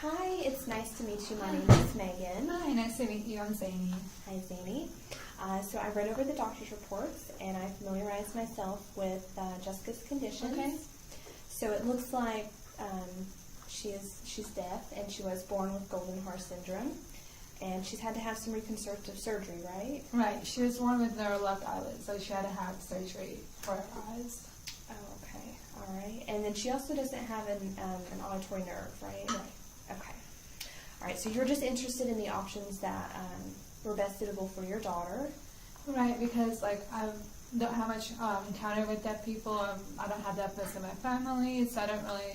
Hi, it's nice to meet you. My name is Megan. Hi, nice to meet you. I'm Zaynee. Hi, Zaynee. So I read over the doctor's reports and I familiarized myself with Jessica's conditions. Okay. So it looks like she's deaf and she was born with Goldenhar syndrome, and she's had to have some reconstructive surgery, right? Right. She was born with no left eyelid, so she had to have surgery for her eyes. Oh, okay. All right. And then she also doesn't have an auditory nerve, right? Right. Okay. All right. So you're just interested in the options that were best suitable for your daughter. Right, because I don't have much encounter with deaf people. I don't have deafness in my family, so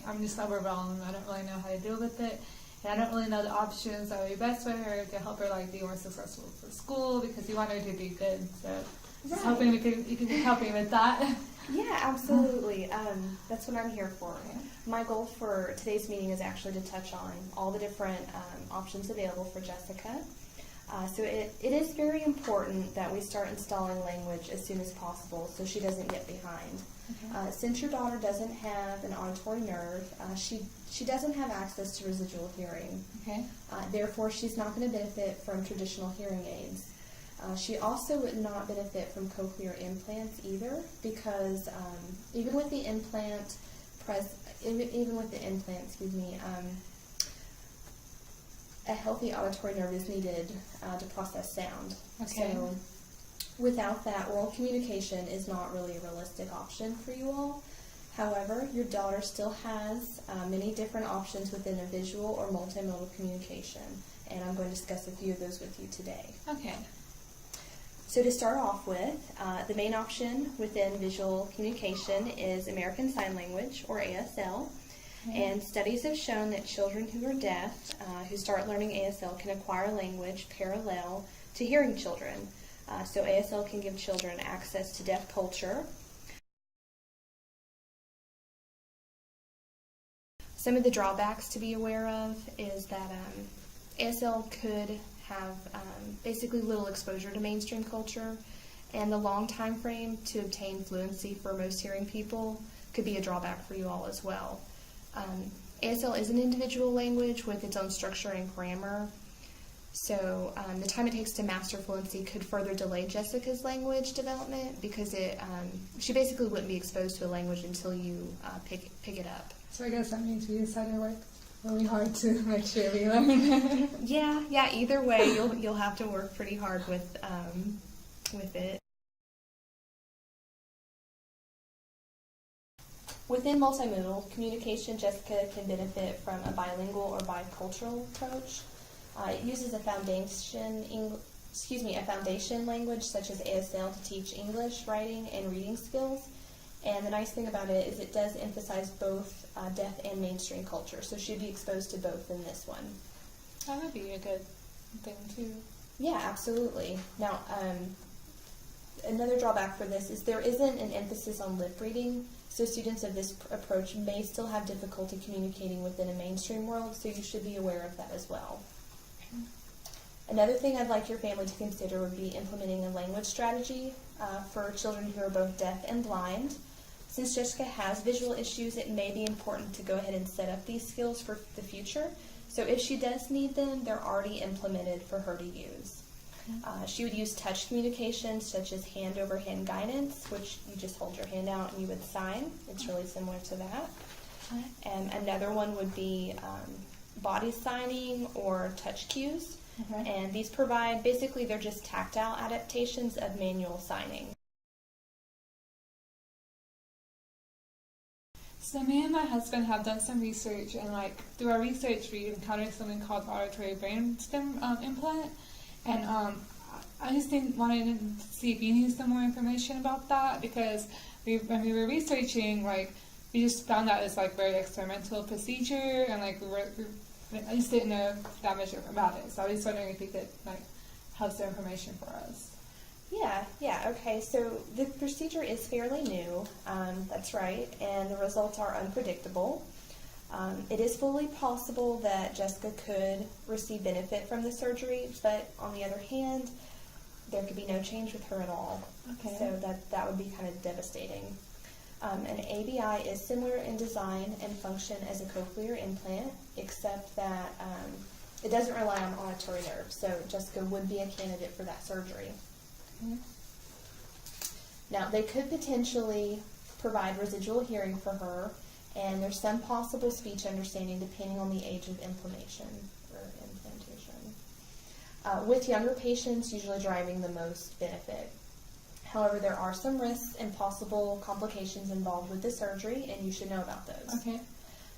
I'm just overwhelmed. I don't really know how to deal with it. And I don't really know the options that would be best for her to help her be more successful for school, because you want her to be good. So just hoping you can help me with that. Yeah, absolutely. That's what I'm here for. Okay. My goal for today's meeting is actually to touch on all the different options available for Jessica. So it is very important that we start installing language as soon as possible so she doesn't get behind. Okay. Since your daughter doesn't have an auditory nerve, she doesn't have access to residual hearing. Okay. Therefore, she's not going to benefit from traditional hearing aids. She also would not benefit from cochlear implants either, because even with the implant, a healthy auditory nerve is needed to process sound. Okay. So without that, oral communication is not really a realistic option for you all. However, your daughter still has many different options within a visual or multimodal communication, and I'm going to discuss a few of those with you today. Okay. So to start off with, the main option within visual communication is American Sign Language, or ASL. Okay. And studies have shown that children who are deaf, who start learning ASL, can acquire language parallel to hearing children. So ASL can give children access to deaf culture. Some of the drawbacks to be aware of is that ASL could have basically little exposure to mainstream culture, and the long time frame to obtain fluency for most hearing people could be a drawback for you all as well. ASL is an individual language with its own structure and grammar, so the time it takes to master fluency could further delay Jessica's language development, because she basically wouldn't be exposed to a language until you pick it up. So I guess that means we decided to work really hard to make sure we learn. Yeah. Either way, you'll have to work pretty hard with it. Within multimodal communication, Jessica can benefit from a bilingual or bicultural approach. It uses a foundation language such as ASL to teach English, writing, and reading skills. And the nice thing about it is it does emphasize both deaf and mainstream culture, so she'd be exposed to both in this one. That would be a good thing too. Yeah, absolutely. Now, another drawback for this is there isn't an emphasis on lip reading, so students of this approach may still have difficulty communicating within a mainstream world, so you should be aware of that as well. Another thing I'd like your family to consider would be implementing a language strategy for children who are both deaf and blind. Since Jessica has visual issues, it may be important to go ahead and set up these skills for the future. So if she does need them, they're already implemented for her to use. She would use touch communication, such as hand-over-hand guidance, which you just hold your hand out and you would sign. It's really similar to that. And another one would be body signing or touch cues. Okay. And these provide, basically they're just tactile adaptations of manual signing. So me and my husband have done some research, and through our research we encountered something called auditory brainstem implant, and I just wanted to see if you knew some more information about that, because when we were researching, we just found out it's very experimental procedure, and I just didn't know that much about it. So I was just wondering if you could have some information for us. Yeah, okay, so the procedure is fairly new, that's right, and the results are unpredictable. It is fully possible that Jessica could receive benefit from the surgery, but on the other hand, there could be no change with her at all. Okay. So that would be kind of devastating. An ABI is similar in design and function as a cochlear implant, except that it doesn't rely on auditory nerves, so Jessica would be a candidate for that surgery. Okay. Now, they could potentially provide residual hearing for her, and there's some possible speech understanding depending on the age of implantation or implantation. With younger patients usually driving the most benefit. However, there are some risks and possible complications involved with the surgery, and you should know about those. Okay.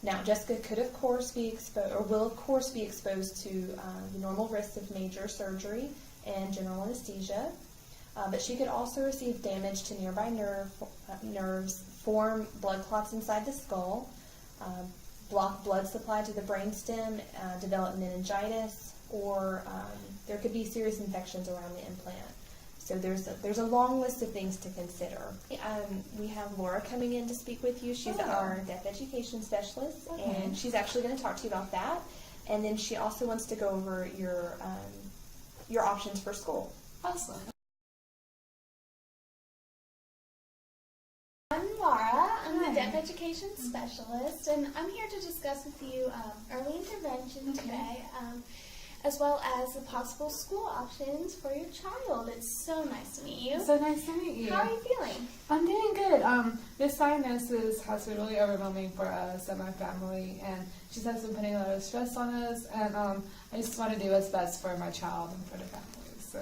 Now, Jessica could, of course, be exposed, or will, of course, be exposed to the normal risks of major surgery and general anesthesia, but she could also receive damage to nearby nerves, form blood clots inside the skull, block blood supply to the brainstem, develop meningitis, or there could be serious infections around the implant. So there's a long list of things to consider. We have Laura coming in to speak with you. She's our deaf education specialist, and she's actually going to talk to you about that. And then she also wants to go over your options for school. Awesome. I'm Lara. I'm the deaf education specialist, and I'm here to discuss with you early intervention today, as well as the possible school options for your child. It's so nice to meet you. So nice to meet you. How are you feeling? I'm doing good. This diagnosis has been really overwhelming for us and my family, and she has been putting a lot of stress on us, and I just want to do what's best for my child and for the family. So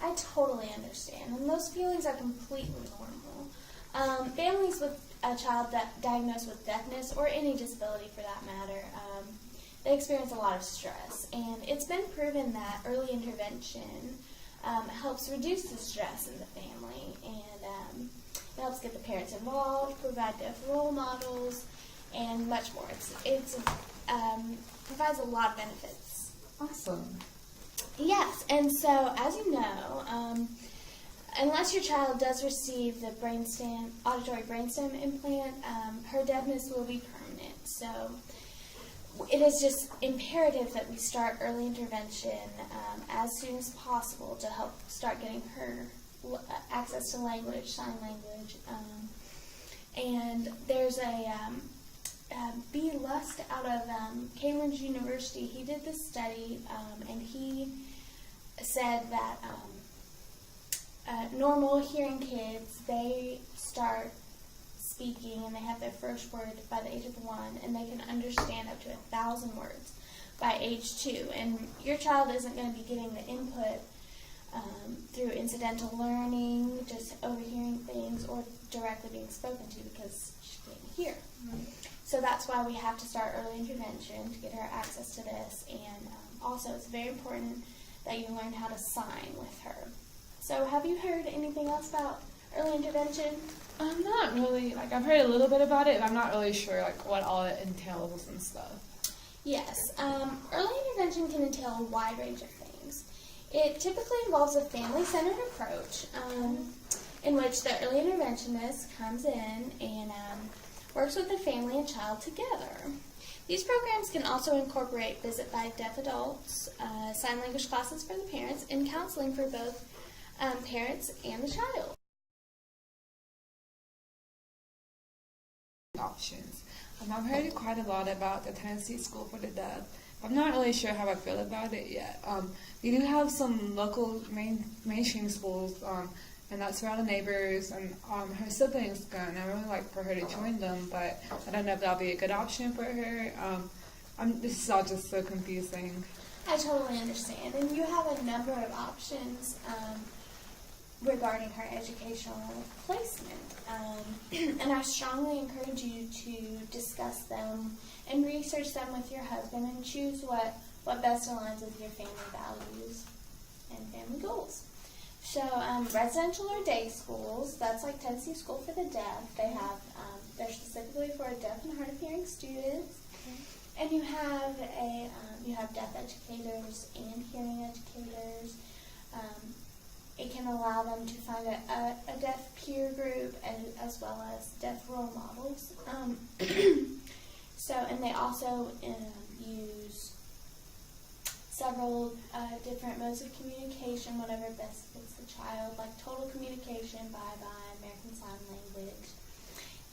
I totally understand, and those feelings are completely normal. Families with a child diagnosed with deafness, or any disability for that matter, they experience a lot of stress, and it's been proven that early intervention helps reduce the stress in the family, and it helps get the parents involved, provide deaf role models, and much more. It provides a lot of benefits. awesome. Yes, and so as you know, unless your child does receive the auditory brainstem implant, her deafness will be permanent. So it is just imperative that we start early intervention as soon as possible to help start getting her access to language, sign language. And there's a B. Lust out of Cambridge University. He did this study, and he said that normal hearing kids, they start speaking and they have their first word by the age of 1, and they can understand up to 1,000 words by age 2. And your child isn't going to be getting the input through incidental learning, just overhearing things, or directly being spoken to because she can't hear. So that's why we have to start early intervention to get her access to this. And also, it's very important that you learn how to sign with her. So have you heard anything else about early intervention? I'm not really, I've heard a little bit about it, but I'm not really sure, what all it entails and stuff. Yes. Early intervention can entail a wide range of things. It typically involves a family-centered approach in which the early interventionist comes in and works with the family and child together. These programs can also incorporate visit by deaf adults, sign language classes for the parents, and counseling for both parents and the child. Options. I've heard quite a lot about the Tennessee School for the Deaf. I'm not really sure how I feel about it yet. We do have some local mainstream schools, and that's where all the neighbors and her siblings go, and I really like for her to join them, but I don't know if that'll be a good option for her. This is all just so confusing. I totally understand, and you have a number of options regarding her educational placement, and I strongly encourage you to discuss them and research them with your husband and choose what best aligns with your family values and family goals. So residential or day schools, that's like Tennessee School for the Deaf. They have, they're specifically for deaf and hard of hearing students. And you have deaf educators and hearing educators. It can allow them to find a deaf peer group as well as deaf role models. And they also use several different modes of communication, whatever best fits the child, like total communication, bye-bye, American Sign Language.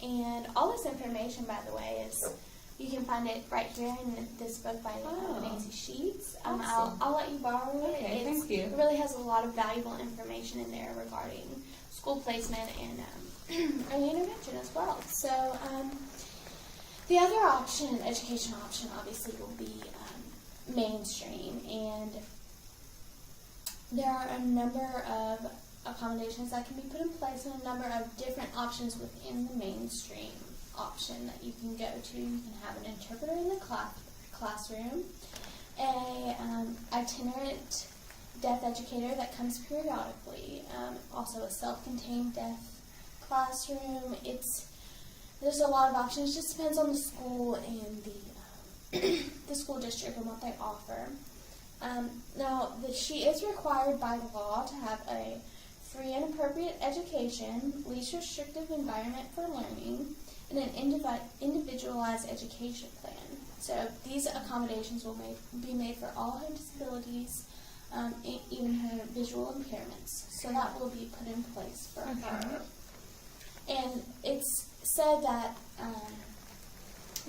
And all this information, by the way, is you can find it right here in this book by Nancy Sheets. Awesome. I'll let you borrow it. Okay, thank you. It really has a lot of valuable information in there regarding school placement and early intervention as well. So the other option, educational option, obviously will be mainstream, and there are a number of accommodations that can be put in place and a number of different options within the mainstream option that you can go to. You can have an interpreter in the classroom, a itinerant deaf educator that comes periodically, also a self-contained deaf classroom. There's a lot of options. It just depends on the school and the school district and what they offer. Now, she is required by law to have a free and appropriate education, least restrictive environment for learning, and an individualized education plan. So these accommodations will be made for all her disabilities, even her visual impairments. So that will be put in place for her. And it's said that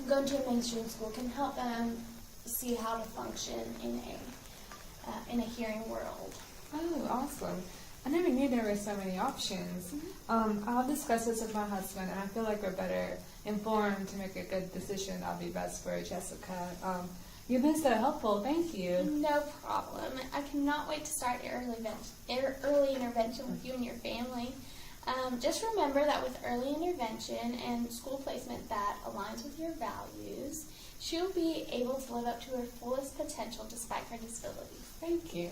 going to a mainstream school can help them see how to function in a hearing world. Oh, awesome. I never knew there were so many options. I'll discuss this with my husband, and I feel like we're better informed to make a good decision. That'll be best for Jessica. You've been so helpful. Thank you. No problem. I cannot wait to start early intervention with you and your family. Just remember that with early intervention and school placement that aligns with your values, she'll be able to live up to her fullest potential despite her disabilities. Thank you.